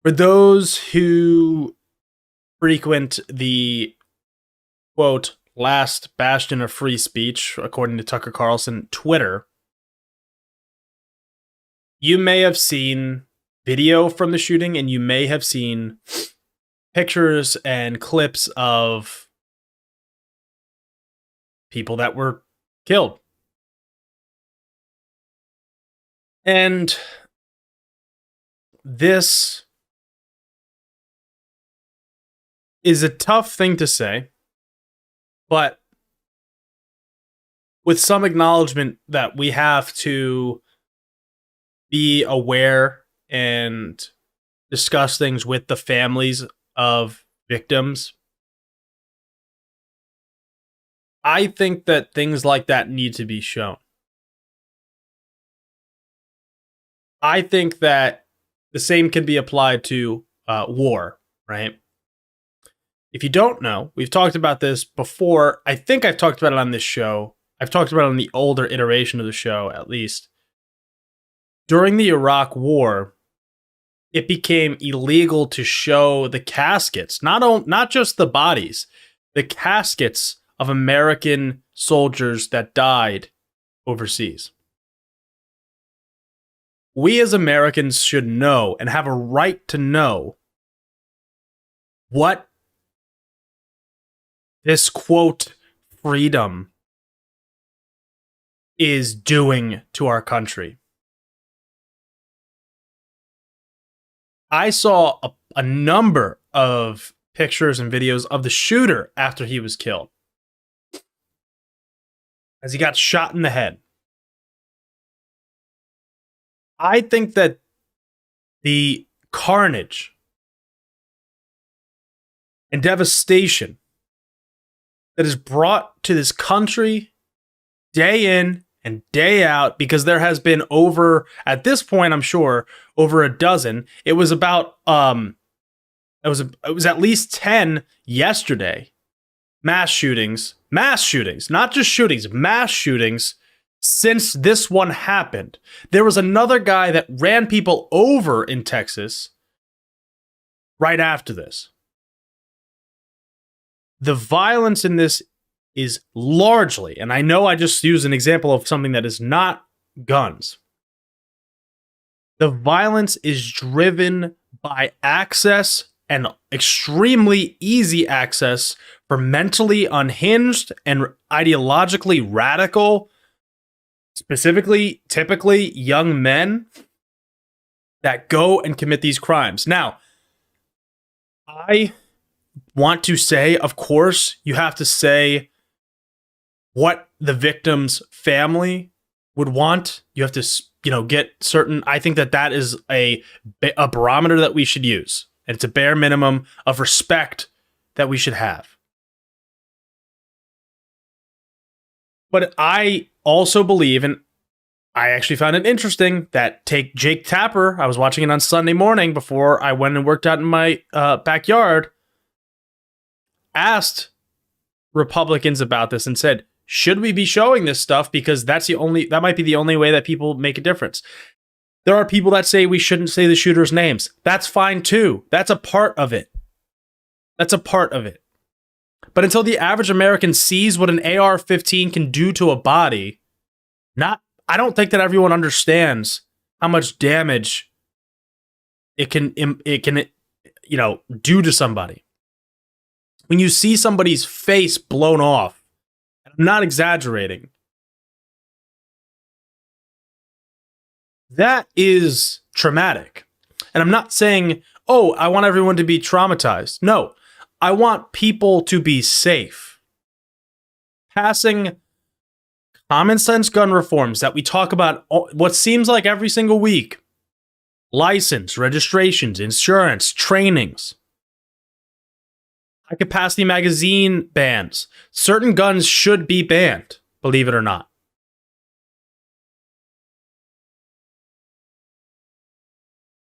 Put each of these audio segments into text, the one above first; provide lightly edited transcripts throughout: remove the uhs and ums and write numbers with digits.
For those who frequent the quote last bastion of free speech, according to Tucker Carlson, Twitter, you may have seen video from the shooting and you may have seen pictures and clips of people that were killed. And this is a tough thing to say, but with some acknowledgement that we have to be aware and discuss things with the families of victims, I think that things like that need to be shown. I think that the same can be applied to war, right? If you don't know, we've talked about this before. I think I've talked about it on this show. I've talked about it on the older iteration of the show, at least. During the Iraq War, it became illegal to show the caskets, not just the bodies, the caskets of American soldiers that died overseas. We as Americans should know and have a right to know what this quote freedom is doing to our country. I saw a number of pictures and videos of the shooter after he was killed, as he got shot in the head. I think that the carnage and devastation that is brought to this country day in and day out, because there has been at this point, I'm sure, over a dozen. It was about it was at least 10 yesterday. Mass shootings, not just shootings, mass shootings since this one happened. There was another guy that ran people over in Texas right after this. The violence in this is largely, and I know I just used an example of something that is not guns. The violence is driven by access, and extremely easy access, for mentally unhinged and ideologically radical, specifically, typically young men that go and commit these crimes. Now, I want to say, of course, you have to say what the victim's family would want. You have to, get certain. I think that is a barometer that we should use. And it's a bare minimum of respect that we should have. But I also believe, and I actually found it interesting, that Jake Tapper, I was watching it on Sunday morning before I went and worked out in my backyard, asked Republicans about this and said, should we be showing this stuff? Because that might be the only way that people make a difference. There are people that say we shouldn't say the shooters' names. That's fine too. That's a part of it. But until the average American sees what an AR-15 can do to a body, I don't think that everyone understands how much damage it can do to somebody. When you see somebody's face blown off, I'm not exaggerating, that is traumatic. And I'm not saying, oh, I want everyone to be traumatized. No, I want people to be safe. Passing common sense gun reforms that we talk about what seems like every single week. License, registrations, insurance, trainings. High capacity magazine bans. Certain guns should be banned, believe it or not.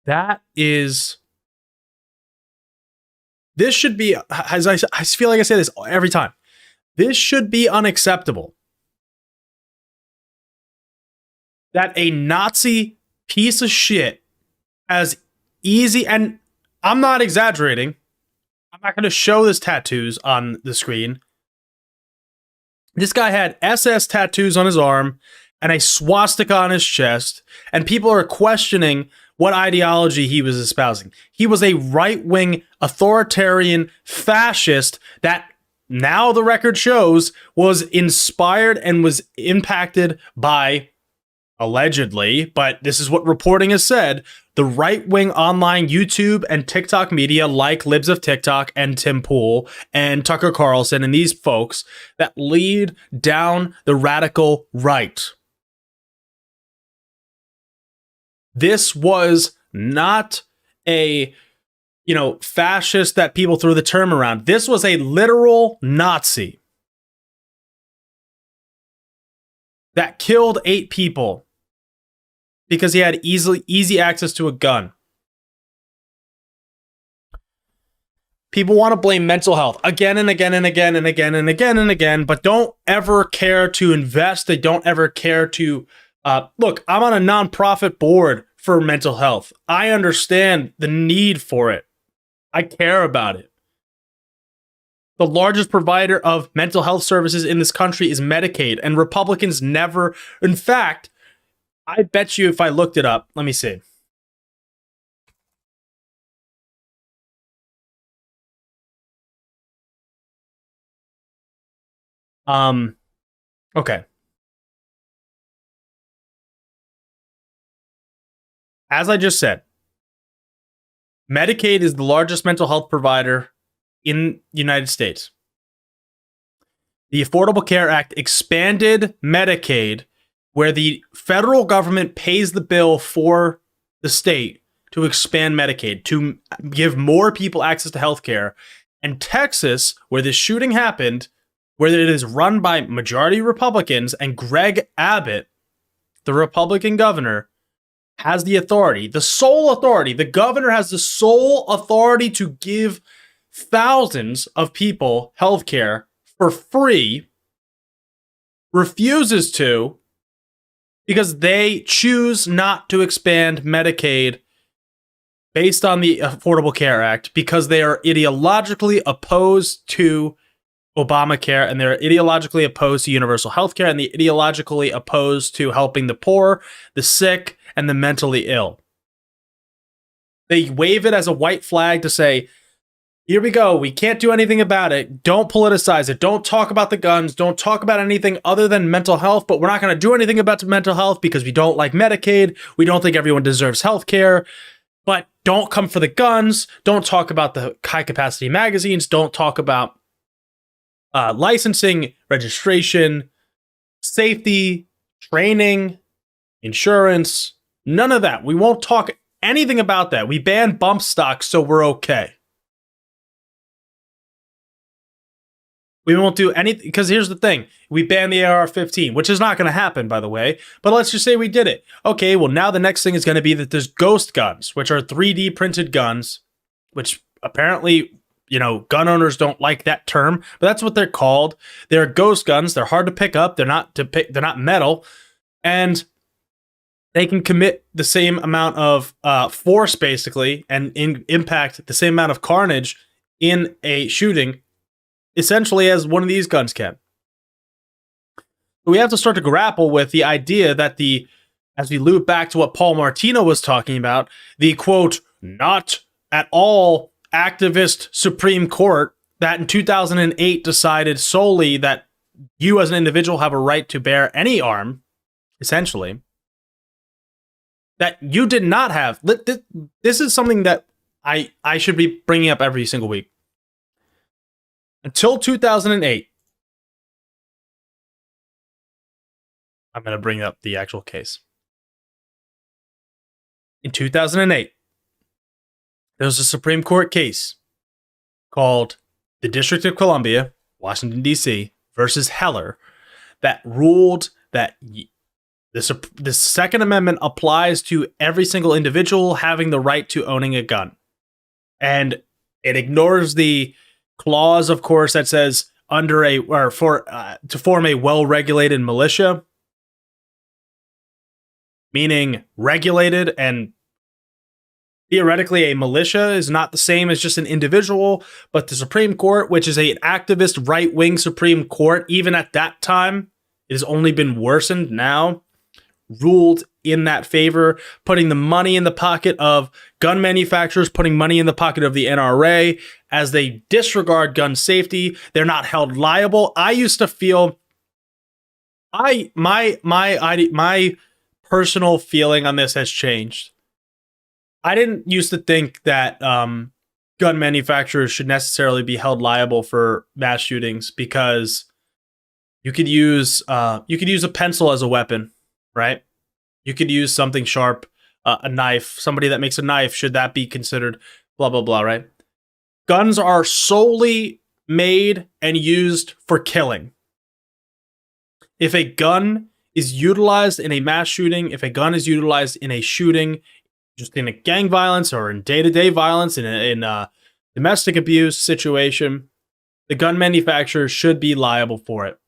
This should be, as I feel like I say this every time, this should be unacceptable. That a Nazi piece of shit as easy, and I'm not exaggerating. I'm not going to show this tattoos on the screen. This guy had SS tattoos on his arm and a swastika on his chest, and people are questioning what ideology he was espousing. He was a right-wing authoritarian fascist that, now the record shows, was inspired and was impacted by, allegedly, but this is what reporting has said, the right-wing online YouTube and TikTok media like Libs of TikTok and Tim Pool and Tucker Carlson and these folks that lead down the radical right. This was not a, fascist that people threw the term around. This was a literal Nazi that killed 8 people because he had easy access to a gun. People want to blame mental health again and again and again and again and again and again, but don't ever care to invest. They don't ever care to look. I'm on a nonprofit board for mental health. I understand the need for it. I care about it. The largest provider of mental health services in this country is Medicaid, and Republicans never, in fact, I bet you if I looked it up, let me see. Okay. As I just said, Medicaid is the largest mental health provider in the United States. The Affordable Care Act expanded Medicaid, where the federal government pays the bill for the state to expand Medicaid, to give more people access to health care. And Texas, where this shooting happened, where it is run by majority Republicans, and Greg Abbott, the Republican governor, has the authority, the sole authority. The governor has the sole authority to give thousands of people health care for free, refuses to, because they choose not to expand Medicaid based on the Affordable Care Act, because they are ideologically opposed to Obamacare, and they're ideologically opposed to universal health care, and they're ideologically opposed to helping the poor, the sick, and the mentally ill. They wave it as a white flag to say, here we go, we can't do anything about it, don't politicize it, don't talk about the guns, don't talk about anything other than mental health, but we're not going to do anything about mental health because we don't like Medicaid, we don't think everyone deserves health care, but don't come for the guns, don't talk about the high-capacity magazines, don't talk about licensing, registration, safety, training, insurance, none of that. We won't talk anything about that. We ban bump stocks, so we're okay. We won't do anything, because here's the thing. We banned the AR-15, which is not going to happen, by the way, but let's just say we did it. Okay, well, now the next thing is going to be that there's ghost guns, which are 3D printed guns, which apparently, gun owners don't like that term, but that's what they're called. They're ghost guns. They're hard to pick up. They're not metal, and they can commit the same amount of force, basically, and impact the same amount of carnage in a shooting, essentially, as one of these guns can. We have to start to grapple with the idea that as we loop back to what Paul Martino was talking about, the quote, not at all activist Supreme Court that in 2008 decided solely that you as an individual have a right to bear any arm, essentially, that you did not have. This is something that I should be bringing up every single week. Until 2008, I'm going to bring up the actual case. In 2008, there was a Supreme Court case called the District of Columbia, Washington, D.C. versus Heller that ruled that the Second Amendment applies to every single individual having the right to owning a gun. And it ignores the clause, of course, that says to form a well-regulated militia, meaning regulated and theoretically, a militia is not the same as just an individual, but the Supreme Court, which is an activist right-wing Supreme Court, even at that time, it has only been worsened now, ruled in that favor, putting the money in the pocket of gun manufacturers, putting money in the pocket of the NRA as they disregard gun safety. They're not held liable. I used to feel my personal feeling on this has changed. I didn't used to think that gun manufacturers should necessarily be held liable for mass shootings because you could use a pencil as a weapon, right? You could use something sharp, a knife. Somebody that makes a knife, should that be considered blah, blah, blah, right? Guns are solely made and used for killing. If a gun is utilized in a mass shooting, if a gun is utilized in a shooting, just in a gang violence or in day-to-day violence, in a domestic abuse situation, the gun manufacturer should be liable for it.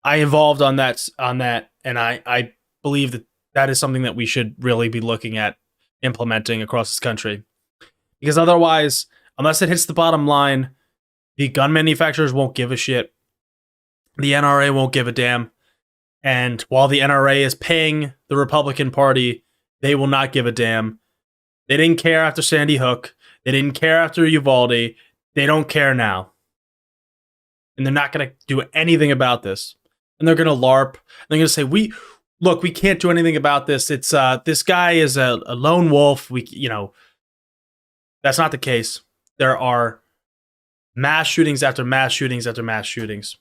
I evolved on that, and I believe that that is something that we should really be looking at implementing across this country. Because otherwise, unless it hits the bottom line, the gun manufacturers won't give a shit. The NRA won't give a damn. And while the NRA is paying the Republican Party, they will not give a damn. They didn't care after Sandy Hook. They didn't care after Uvalde. They don't care now. And they're not going to do anything about this. And they're going to LARP. They're going to say, we can't do anything about this. It's this guy is a lone wolf. That's not the case. There are mass shootings after mass shootings after mass shootings.